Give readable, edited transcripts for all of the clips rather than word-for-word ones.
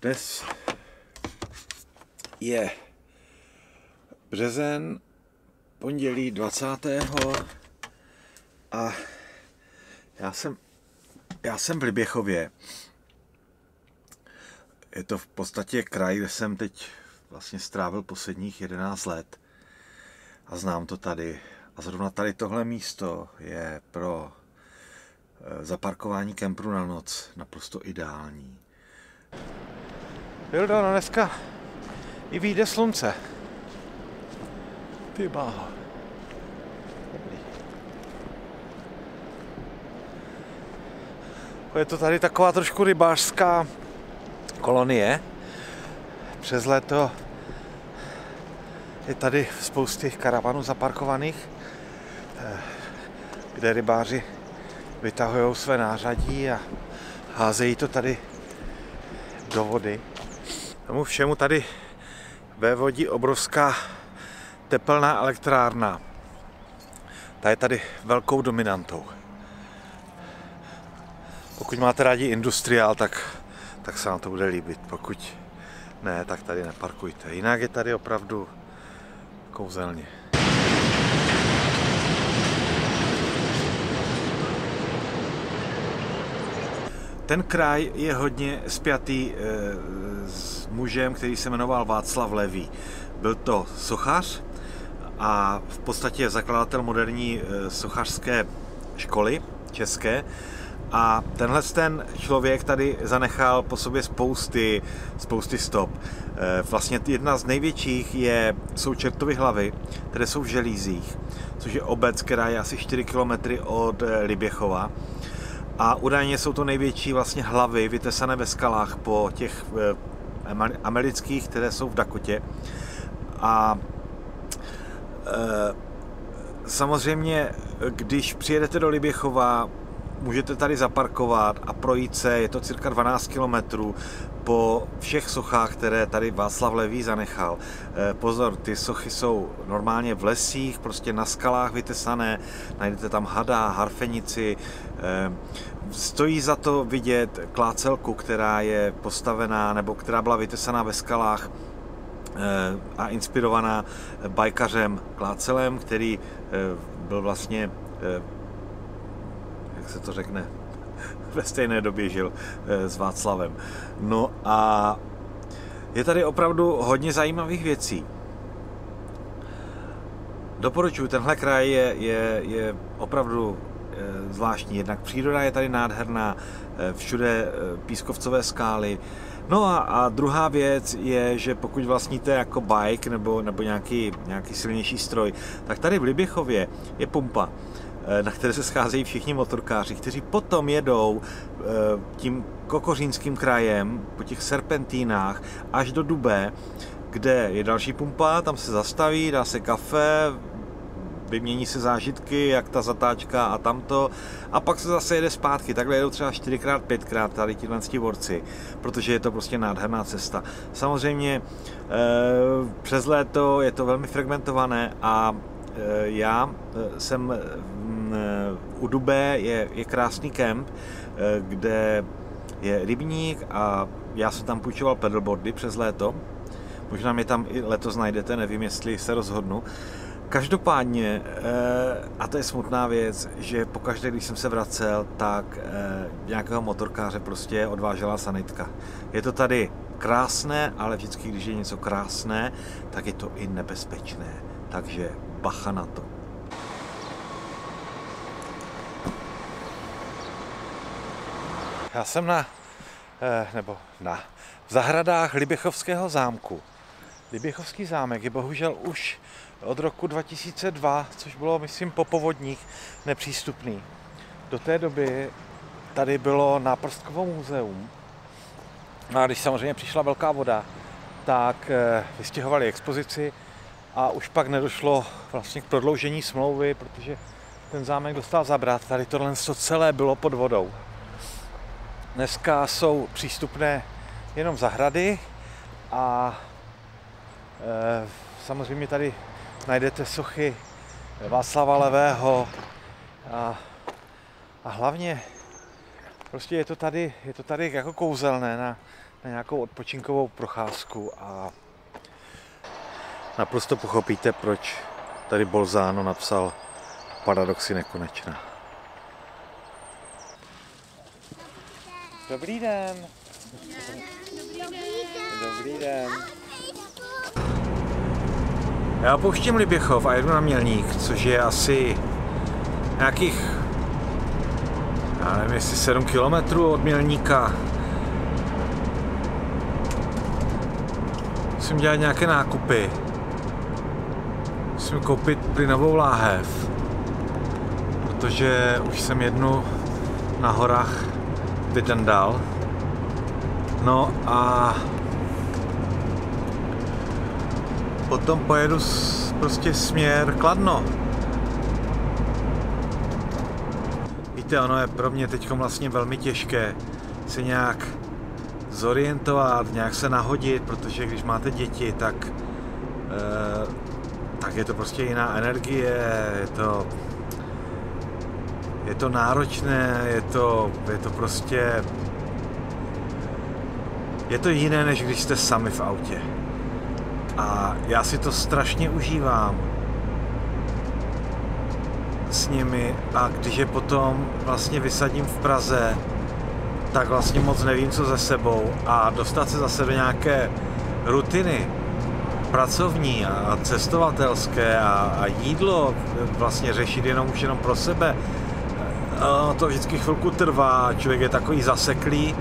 Dnes je březen, pondělí 20. a já jsem v Liběchově. Je to v podstatě kraj, kde jsem teď vlastně strávil posledních 11 let a znám to tady. A zrovna tady tohle místo je pro zaparkování kempru na noc naprosto ideální. Vildo, no dneska i vyjde slunce. Ty bláho. Dobrý. Je to tady taková trošku rybářská kolonie. Přes léto je tady spousty karavanů zaparkovaných, kde rybáři vytahují své nářadí a házejí to tady do vody. Tomu všemu tady vévodí obrovská tepelná elektrárna. Ta je tady velkou dominantou. Pokud máte rádi industriál, tak se vám to bude líbit. Pokud ne, tak tady neparkujte. Jinak je tady opravdu kouzelně. Ten kraj je hodně spjatý s mužem, který se jmenoval Václav Levý. Byl to sochař a v podstatě zakladatel moderní sochařské školy české. A tenhle ten člověk tady zanechal po sobě spousty stop. Vlastně jedna z největších jsou Čertovy hlavy, které jsou v Želízích, což je obec, která je asi 4 km od Liběchova. A údajně jsou to největší vlastně hlavy vytesané ve skalách po těch amerických, které jsou v Dakotě. A samozřejmě, když přijedete do Liběchova, můžete tady zaparkovat a projít se, je to cirka 12 km po všech sochách, které tady Václav Levý zanechal. Pozor, ty sochy jsou normálně v lesích, prostě na skalách vytesané, najdete tam hada, harfenici. Stojí za to vidět klácelku, která je postavená, nebo která byla vytesaná ve skalách a inspirovaná bajkařem Klácelem, který byl vlastně, jak se to řekne, ve stejné době žil s Václavem. No a je tady opravdu hodně zajímavých věcí. Doporučuji, tenhle kraj je opravdu zvláštní. Jednak příroda je tady nádherná, všude pískovcové skály. No a druhá věc je, že pokud vlastníte jako bike nebo nějaký silnější stroj, tak tady v Liběchově je pumpa, na které se scházejí všichni motorkáři, kteří potom jedou tím kokořínským krajem po těch serpentínách až do Dubé, kde je další pumpa, tam se zastaví, dá se kafe, vymění se zážitky, jak ta zatáčka a tamto, a pak se zase jede zpátky. Takhle jedou třeba 4x, 5x tady ti borci, protože je to prostě nádherná cesta. Samozřejmě přes léto je to velmi fragmentované a já jsem u Dubé je krásný kemp, kde je rybník a já jsem tam půjčoval pedalboardy přes léto. Možná mě tam i letos najdete, nevím, jestli se rozhodnu. Každopádně, a to je smutná věc, že pokaždé, když jsem se vracel, tak nějakého motorkáře prostě odvážela sanitka. Je to tady krásné, ale vždycky, když je něco krásné, tak je to i nebezpečné. Takže bacha na to. Já jsem v zahradách Liběchovského zámku. Liběchovský zámek je bohužel už od roku 2002, což bylo, myslím, po povodních, nepřístupný. Do té doby tady bylo náprstkovo muzeum. No a když samozřejmě přišla velká voda, tak vystěhovali expozici a už pak nedošlo vlastně k prodloužení smlouvy, protože ten zámek dostal zabrat. Tady tohle celé bylo pod vodou. Dneska jsou přístupné jenom zahrady a samozřejmě tady najdete sochy Václava Levého a hlavně prostě je to tady jako kouzelné. na nějakou odpočinkovou procházku a naprosto pochopíte, proč tady Bolzano napsal Paradoxy nekonečná. Dobrý den. Dobrý den. Já opouštím Liběchov a jedu na Mělník, což je asi nějakých, já nevím, jestli 7 kilometrů od Mělníka. Musím dělat nějaké nákupy. Musím koupit plynovou láhev, protože už jsem jednu na horách vydendal. No a potom pojedu prostě směr Kladno. Víte, ono je pro mě teď vlastně velmi těžké se nějak zorientovat, nějak se nahodit, protože když máte děti, tak je to prostě jiná energie, je to náročné, je to prostě, je to jiné, než když jste sami v autě. A já si to strašně užívám s nimi a když je potom vlastně vysadím v Praze, tak vlastně moc nevím, co ze sebou a dostat se zase do nějaké rutiny pracovní a cestovatelské a jídlo vlastně řešit už jenom pro sebe. To vždycky chvilku trvá, člověk je takový zaseklý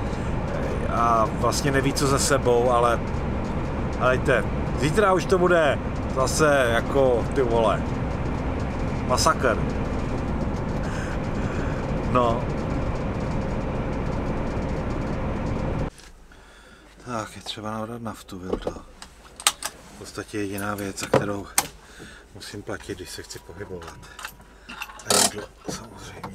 a vlastně neví, co ze sebou, ale jde. Zítra už to bude zase jako ty vole. Masakr. No. Tak, je třeba nabrat naftu, byl to. V podstatě jediná věc, za kterou musím platit, když se chci pohybovat. A jídlo, samozřejmě.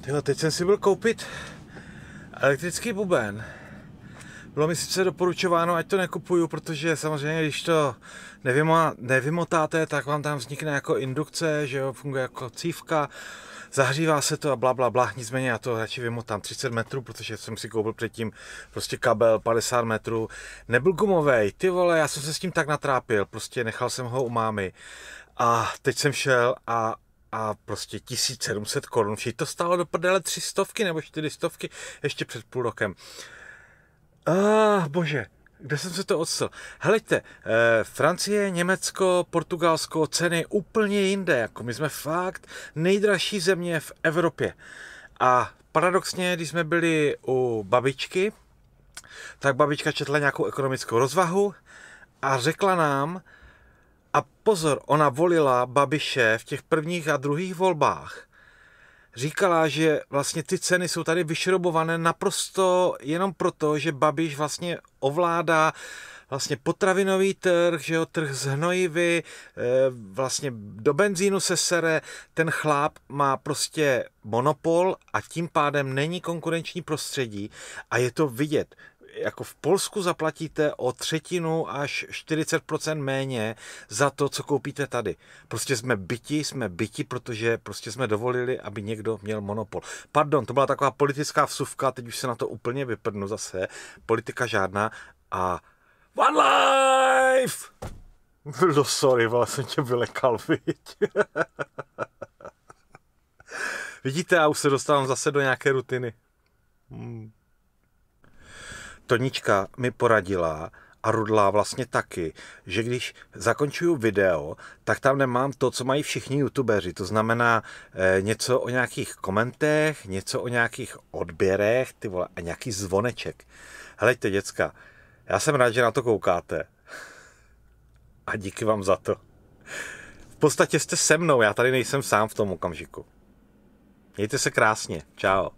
Tyhle, teď jsem si byl koupit elektrický buben. Bylo mi sice doporučováno, ať to nekupuju, protože samozřejmě, když to nevymotáte, tak vám tam vznikne jako indukce, že jo, funguje jako cívka, zahřívá se to a bla, bla, bla. Nicméně já to radši vymotám 30 metrů, protože jsem si koupil předtím prostě kabel 50 metrů. Nebyl gumovej, ty vole, já jsem se s tím tak natrápil, prostě nechal jsem ho u mámy. A teď jsem šel a prostě 1700 korun, všichni to stálo do prdele 300 nebo 400 ještě před půl rokem. Bože, kde jsem se to odsl? Heleďte, Francie, Německo, Portugalsko, ceny úplně jinde, jako my jsme fakt nejdražší země v Evropě. A paradoxně, když jsme byli u babičky, tak babička četla nějakou ekonomickou rozvahu a řekla nám, a pozor, ona volila Babiše v těch prvních a druhých volbách. Říkala, že vlastně ty ceny jsou tady vyšrobované naprosto jenom proto, že Babiš vlastně ovládá vlastně potravinový trh, že jo, trh s hnojivy, vlastně do benzínu se sere, ten chlap má prostě monopol a tím pádem není konkurenční prostředí a je to vidět. Jako v Polsku zaplatíte o 1/3 až 40% méně za to, co koupíte tady. Prostě jsme byti, protože prostě jsme dovolili, aby někdo měl monopol. Pardon, to byla taková politická vsuvka, teď už se na to úplně vyprdnu zase. Politika žádná a one life! No sorry, ale jsem tě vylekal, viď? Vidíte, já už se dostávám zase do nějaké rutiny. Tonička mi poradila a Rudla vlastně taky, že když zakončuju video, tak tam nemám to, co mají všichni youtubeři. To znamená něco o nějakých komentech, něco o nějakých odběrech, ty vole, a nějaký zvoneček. Helejte, děcka, já jsem rád, že na to koukáte. A díky vám za to. V podstatě jste se mnou, já tady nejsem sám v tom okamžiku. Mějte se krásně. Čau.